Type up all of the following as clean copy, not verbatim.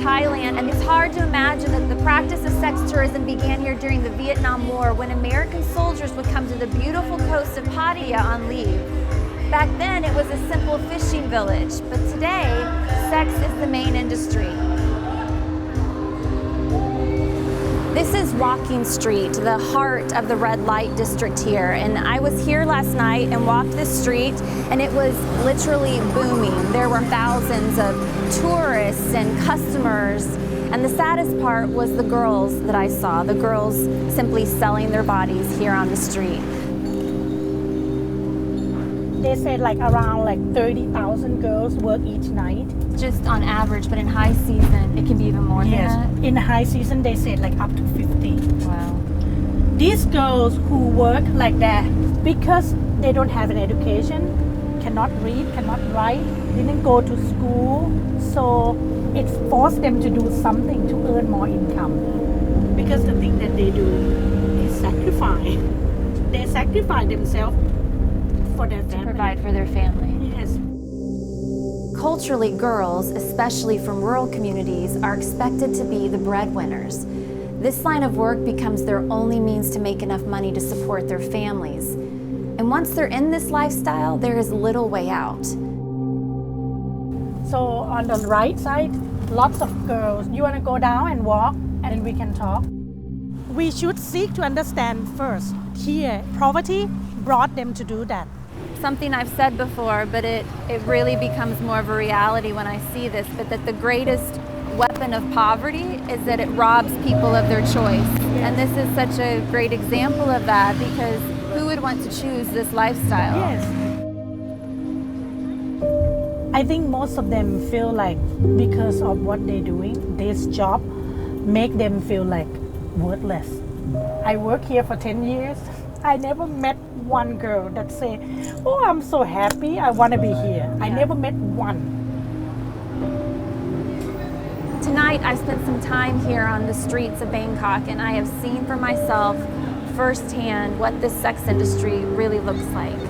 Thailand, and it's hard to imagine that the practice of sex tourism began here during the Vietnam War when American soldiers would come to the beautiful coast of Pattaya on leave. Back then, it was a simple fishing village, but today, sex is the main industry. This is Walking Street, the heart of the red light district here. And I was here last night and walked this street, and it was literally booming. There were thousands of tourists and customers. And the saddest part was the girls that I saw, the girls simply selling their bodies here on the street. They said like around 30,000 girls work each night. Just on average, but in high season, it can be even more than that? In high season, they said like up to 50. Wow. These girls who work like that, because they don't have an education, cannot read, cannot write, didn't go to school, so it forced them to do something to earn more income. Because the thing that they do is sacrifice. They sacrifice themselves for their family. To provide for their family. Yes. Culturally, girls, especially from rural communities, are expected to be the breadwinners. This line of work becomes their only means to make enough money to support their families. And once they're in this lifestyle, there is little way out. So on the right side, lots of girls. You want to go down and walk, and we can talk? We should seek to understand first. Here, poverty brought them to do that. Something I've said before, but it really becomes more of a reality when I see this, but that the greatest weapon of poverty is that it robs people of their choice. And this is such a great example of that, because who would want to choose this lifestyle? Yes. I think most of them feel like because of what they're doing, this job make them feel like worthless. I work here for 10 years. I never met one girl that say, "Oh, I'm so happy, I want to be here." I never met one. Tonight, I spent some time here on the streets of Bangkok, and I have seen for myself firsthand what this sex industry really looks like.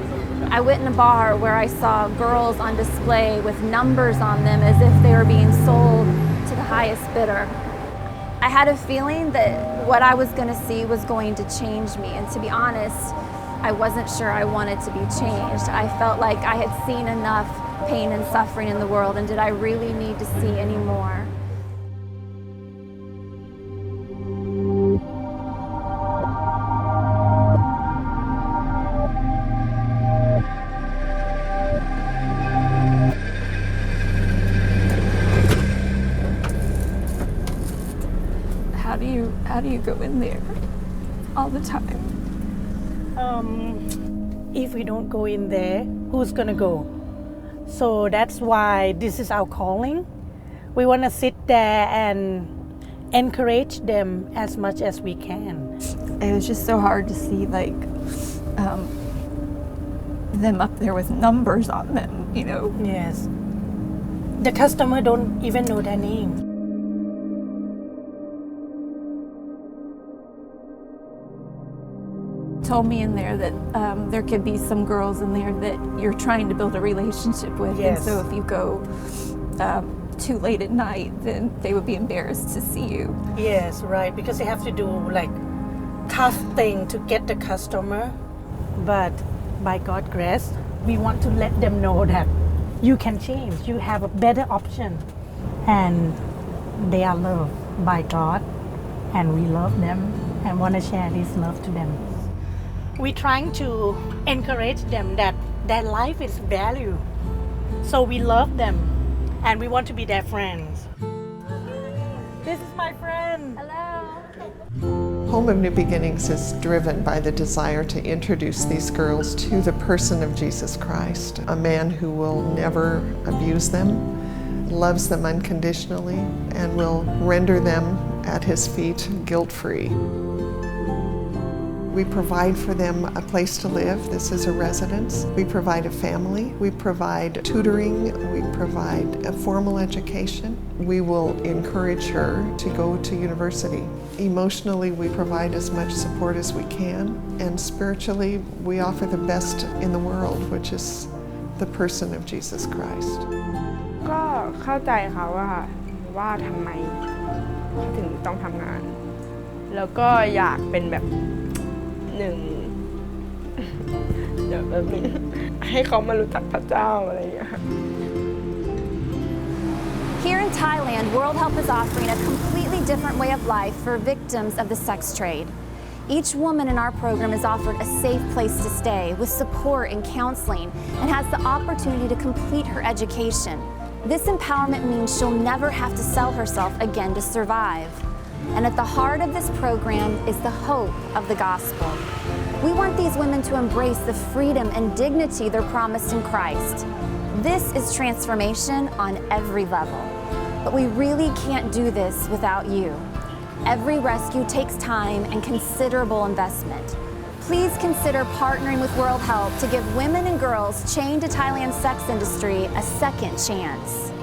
I went in a bar where I saw girls on display with numbers on them as if they were being sold to the highest bidder. I had a feeling that what I was going to see was going to change me, and to be honest, I wasn't sure I wanted to be changed. I felt like I had seen enough pain and suffering in the world, and did I really need to see any more? How do you go in there all the time? If we don't go in there, who's gonna go? So that's why this is our calling. We want to sit there and encourage them as much as we can. It was just so hard to see them up there with numbers on them, you know? Yes. The customer don't even know their name. Told me in there that there could be some girls in there that you're trying to build a relationship with. Yes. And so if you go too late at night, then they would be embarrassed to see you. Yes, right, because they have to do tough thing to get the customer. But by God's grace, we want to let them know that you can change, you have a better option. And they are loved by God, and we love them and want to share this love to them. We're trying to encourage them that their life is value. So we love them and we want to be their friends. This is my friend. Hello. Home of New Beginnings is driven by the desire to introduce these girls to the person of Jesus Christ, a man who will never abuse them, loves them unconditionally, and will render them at his feet guilt-free. We provide for them a place to live. This is a residence. We provide a family. We provide tutoring. We provide a formal education. We will encourage her to go to university. Emotionally, we provide as much support as we can. And spiritually, we offer the best in the world, which is the person of Jesus Christ. ก็เข้าใจเขาอะค่ะ ว่าทำไมเขาถึงต้องทำงาน แล้วก็อยากเป็นแบบหนึ่ง เดี๋ยวแบบนึงให้เขามารู้จักพระเจ้าอะไรอย่างเงี้ย Here in Thailand, World Help is offering a completely different way of life for victims of the sex trade. Each woman in our program is offered a safe place to stay with support and counseling and has the opportunity to complete her education. This empowerment means she'll never have to sell herself again to survive. And at the heart of this program is the hope of the gospel. We want these women to embrace the freedom and dignity they're promised in Christ. This is transformation on every level. But we really can't do this without you. Every rescue takes time and considerable investment. Please consider partnering with World Help to give women and girls chained to Thailand's sex industry a second chance.